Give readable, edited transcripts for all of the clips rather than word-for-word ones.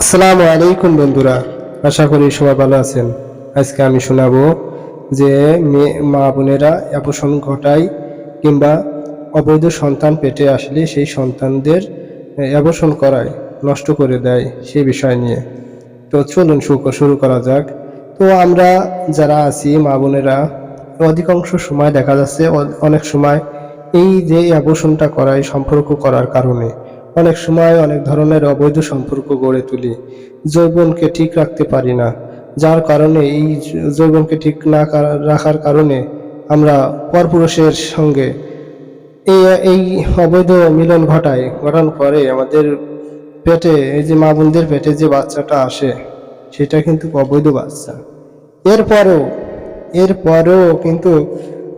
আসসালামু আলাইকুম বন্ধুরা, আশা করি সবাই ভালো আছেন। আজকে আমি শোনাবো যে মা বোনেরা অ্যাবর্শন ঘটায় কিংবা অবৈধ সন্তান পেটে আসলে সেই সন্তানদের অ্যাবর্শন করায়, নষ্ট করে দেয়, সেই বিষয় নিয়ে। তো চলুন শুরু করা যাক। তো আমরা যারা আছি মা বোনেরা, অধিকাংশ সময় দেখা যাচ্ছে অনেক সময় এই যে অ্যাবর্শনটা করায় সম্পর্ক করার কারণে অনেক সময় অনেক ধরনের অবৈধ সম্পর্ক গড়ে তুলি, যৌবনকে ঠিক রাখতে পারি না। যার কারণে এই যৌবনকে ঠিক না রাখার কারণে আমরা পরপুরুষের সঙ্গে এই এই অবৈধ মিলন ঘটানোর পরে আমাদের পেটে, এই যে মা বোনদের পেটে যে বাচ্চাটা আসে সেটা কিন্তু অবৈধ বাচ্চা। এরপরেও এরপরেও কিন্তু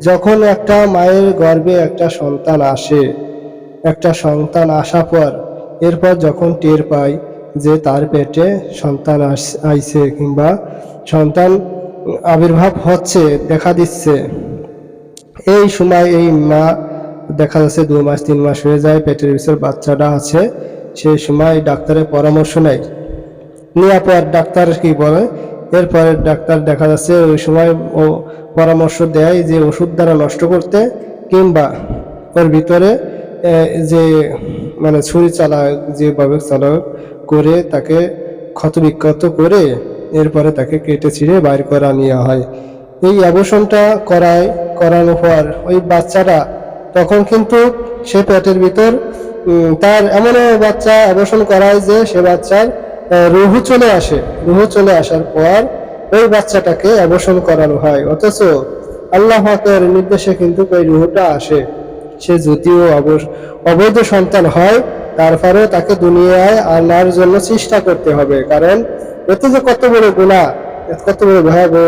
যখন একটা মায়ের গর্ভে একটা সন্তান আসে, একটা সন্তান আসার পর এরপর যখন টের পাই যে তার পেটে সন্তান আইছে কিংবা সন্তান আবির্ভাব হচ্ছে, দেখা দিচ্ছে, এই সময় এই মা দেখা যাচ্ছে 2 মাস 3 মাস হয়ে যায়, পেটের ভিতর বাচ্চাটা আছে, সেই সময় ডাক্তারের পরামর্শ নেয়। নেওয়ার পর ডাক্তার কি বলে, এরপরে ডাক্তার দেখা যাচ্ছে ওই সময় ও পরামর্শ দেয় যে ওষুধ দ্বারা নষ্ট করতে কিংবা ওর ভিতরে যে মানে ছুরি চালায়, যেভাবে চালায় করে তাকে ক্ষতবিক্ষত করে এরপরে তাকে কেটে ছিঁড়ে বাইর করা নেওয়া হয়। এই অ্যাবর্শনটা করানোর পর ওই বাচ্চাটা তখন কিন্তু সে পেটের ভিতর তার এমন বাচ্চা অ্যাবর্শন করায় যে সে বাচ্চার রুহু চলে আসে। রুহু চলে আসার পর ওই বাচ্চাটাকে অ্যাবর্শন করানো হয়, অথচ আল্লাহ পাকের নির্দেশে কিন্তু ওই রুহুটা আসে। সে যদিও অবৈধ সন্তান হয়, তারপরেও তাকে দুনিয়ায় আনার জন্য চেষ্টা করতে হবে, কারণ এতে যে কত বড় গুনাহ, কত বড় ভয়াবহ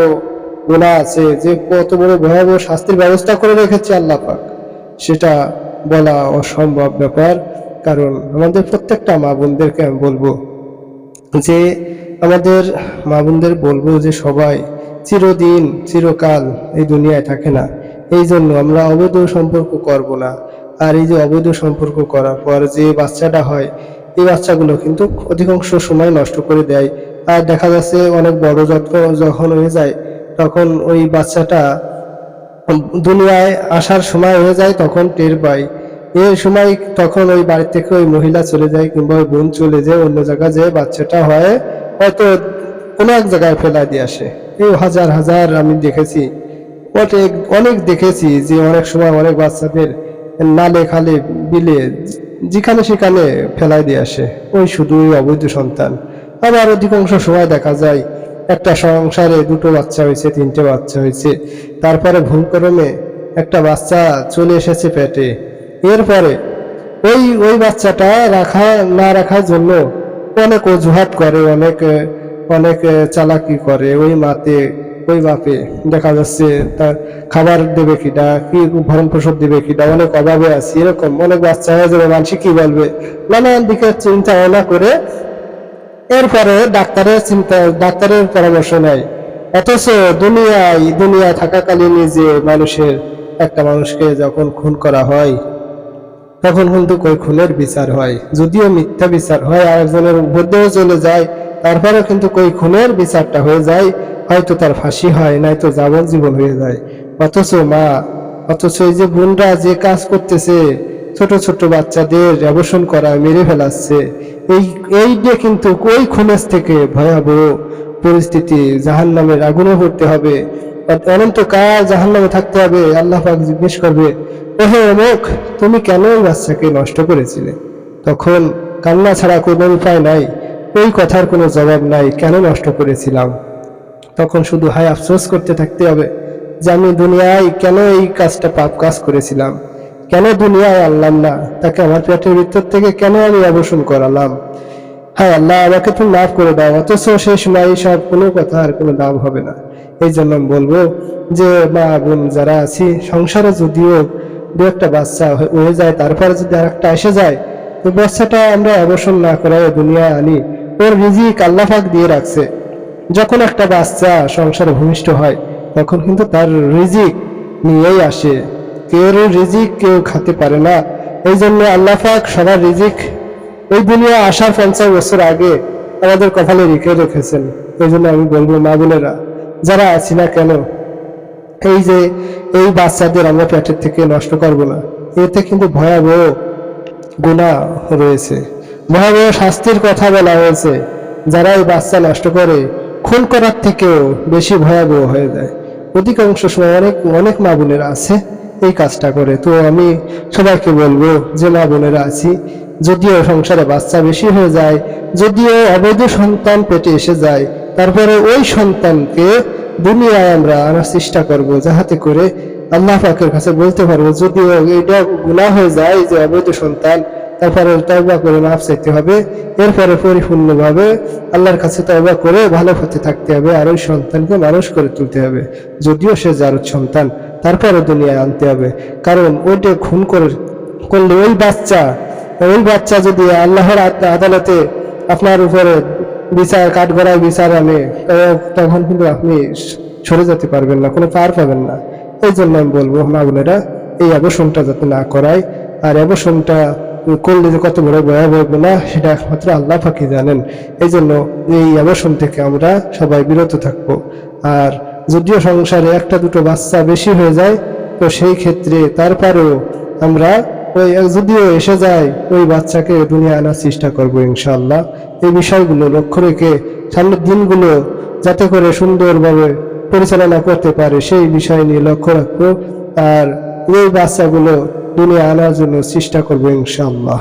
গুনাহ আছে, যে কত বড় ভয়াবহ শাস্তির ব্যবস্থা করে রেখেছে আল্লাহ পাক, সেটা বলা অসম্ভব ব্যাপার। কারণ আমাদের প্রত্যেকটা মা বোনদেরকে আমি বলবো যে যে সবাই চিরদিন চিরকাল এই দুনিয়ায় থাকে না, এই জন্য আমরা অবৈধ সম্পর্ক করব না। আর এই যে অবৈধ সম্পর্ক করার পর যে বাচ্চাটা হয়, এই বাচ্চাগুলো কিন্তু অধিকাংশ সময় নষ্ট করে দেয়। আর দেখা যাচ্ছে অনেক বড় যখন হয়ে যায় তখন ওই বাচ্চাটা দুনিয়ায় আসার সময় হয়ে যায়, তখন টের পাই। এই সময় তখন ওই বাড়ি থেকে ওই মহিলা চলে যায় কিংবা ওই বোন চলে যায় অন্য জায়গায়, যে বাচ্চাটা হয় হয়তো কোনো এক জায়গায় ফেলা দিয়ে আসে। এই হাজার হাজার আমি দেখেছি, অনেক দেখেছি যে অনেক সময় অনেক বাচ্চাদের নালে খালে বিলে যেখানে সেখানে ফেলাই দিয়ে আসে, ওই শুধু ওই অবৈধ সন্তান। আবার অধিকাংশ সময় দেখা যায় একটা সংসারে 2টো বাচ্চা হয়েছে, 3টে বাচ্চা হয়েছে, তারপরে ভুলক্রমে একটা বাচ্চা চলে এসেছে পেটে। এরপরে ওই বাচ্চাটা না রাখার জন্য অনেক অজুহাত করে, অনেক অনেক চালাকি করে ওই মাতে ওই বাপে। দেখা যাচ্ছে তার খাবার দেবে কিনা, কি ভরণ পোষণ দেবে কিনা, অনেক অভাবে আছে, এরকম অনেক বাচ্চা হয়ে যাবে, মানুষ কি বলবে, নানান দিকে চিন্তা ভাবনা করে এরপরে ডাক্তারের পরামর্শ নেয়। অথচ দুনিয়ায় থাকাকালীন যে একটা মানুষকে যখন খুন করা হয়, তখন কিন্তু ওই খুনের বিচার হয়, যদিও মিথ্যা বিচার হয়, আরেকজনের মধ্যেও চলে যায়, তারপরেও কিন্তু ওই খুনের বিচারটা হয়ে যায়, হয়তো তার ফাঁসি হয়, নয়তো যাবজ্জীবন হয়ে যায়। অথচ এই যে বোনরা যে কাজ করতেছে, ছোট ছোট বাচ্চাদের অ্যাবর্শন করা, মেরে ফেলাচ্ছে, এইটা কিন্তু ওই খুনের থেকে ভয়াবহ পরিস্থিতি, জাহান্নামের আগুনে পড়তে হবে, অনন্তকাল জাহান্নামে থাকতে হবে। আল্লাহ পাক জিজ্ঞেস করবে, ওহে অমুক, তুমি কেন ওই বাচ্চাকে নষ্ট করেছিলে? তখন কান্না ছাড়া কোনো উপায় নাই, ওই কথার কোনো জবাব নাই, কেন নষ্ট করেছিলাম। তখন শুধু হায় আফসোস করতে থাকতে হবে যে আমি দুনিয়ায় কেন এই কাজটা, পাপ কাজ করেছিলাম, কেন দুনিয়ায় আনলাম না তাকে, আমার পেটের ভিতর থেকে কেন আমি অবসান করালাম। হ্যাঁ আল্লাহ, আমাকে তুমি মাফ করে দাও। অথচ সেই সময় সব কোনো কথা আর কোনো দাম হবে না। এই জন্য আমি বলবো যে মা বোন যারা আছি, সংসারে যদিও 2-একটা বাচ্চা হয়ে যায়, তারপরে যদি আরেকটা এসে যায়, তো বাচ্চাটা আমরা অবসর না করে দুনিয়ায় আনি, ওর রিজিক আল্লাহ পাক দিয়ে রাখছে। যখন একটা বাচ্চা সংসারে ভূমিষ্ঠ হয়, তখন কিন্তু তার রিজিক নিয়েই আসে, কেউ রিজিক কেউ খেতে পারে না। এই জন্য আল্লাহ পাক সবার রিজিক ওই দুনিয়া আসার 50 বছর আগে আমাদের কপালে লিখে রেখেছেন। এই জন্য আমি বলবো মা বোনেরা যারা আছি না কেন, এই যে এই বাচ্চাদের আমরা পেটের থেকে নষ্ট করব না, এতে কিন্তু ভয়াবহ গুনাহ রয়েছে, ভয়াবহ শাস্তির কথা বলা হয়েছে। যারা এই বাচ্চা নষ্ট করে খুন করার থেকেও বেশি ভয়াবহ হয়ে যায়। অধিকাংশ সময় অনেক অনেক মা বোনেরা আছে এই কাজটা করে। তো আমি সবাইকে বলবো যে মা বোনেরা আছি, যদিও সংসারে বাচ্চা বেশি হয়ে যায়, যদিও অবৈধ সন্তান পেটে এসে যায়, তারপরে ওই সন্তানকে দুনিয়ায় আমরা আনার চেষ্টা করব, যাহাতে করে আল্লাহ পাকের কাছে বলতে পারবো, যদিও এটা গুনাহ হয়ে যায় যে অবৈধ সন্তান, তারপরে তওবা করে মাফ চাইতে হবে, এরপরে পরিপূর্ণভাবে আল্লাহর কাছে তওবা করে ভালো পথে থাকতে হবে, আর ওই সন্তানকে মানুষ করে তুলতে হবে। যদিও সে জারুদ সন্তান, তারপরে দুনিয়ায় আনতে হবে। কারণ ওইটা খুন করলে ওই বাচ্চা যদি আল্লাহর আদালতে আপনার উপরে বিচার কাঠগড়ায় বিচার আনে, তখন কিন্তু আপনি সরে যেতে পারবেন না, কোনো পার পাবেন না। এই জন্য আমি বলবো মা বোনেরা এই অবসরটা যাতে না করায়, আর অবসরটা করলে যে কত বড় ভয়াবহ গুনাহ সেটা একমাত্র আল্লাহ পাকই জানেন। এই জন্য এই অবসর থেকে আমরা সবাই বিরত থাকবো। আর যদিও সংসারে একটা দুটো বাচ্চা বেশি হয়ে যায়, তো সেই ক্ষেত্রে তারপরেও আমরা ওই যদিও এসে যায় ওই বাচ্চাকে দুনিয়া আনার চেষ্টা করবো ইনশাআল্লাহ। এই বিষয়গুলো লক্ষ্য রেখে সামনের দিনগুলো যাতে করে সুন্দরভাবে পরিচালনা করতে পারে সেই বিষয় নিয়ে লক্ষ্য রাখবো, আর এই বাচ্চাগুলো দুনিয়া আনার জন্য চেষ্টা করবো ইনশাআল্লাহ।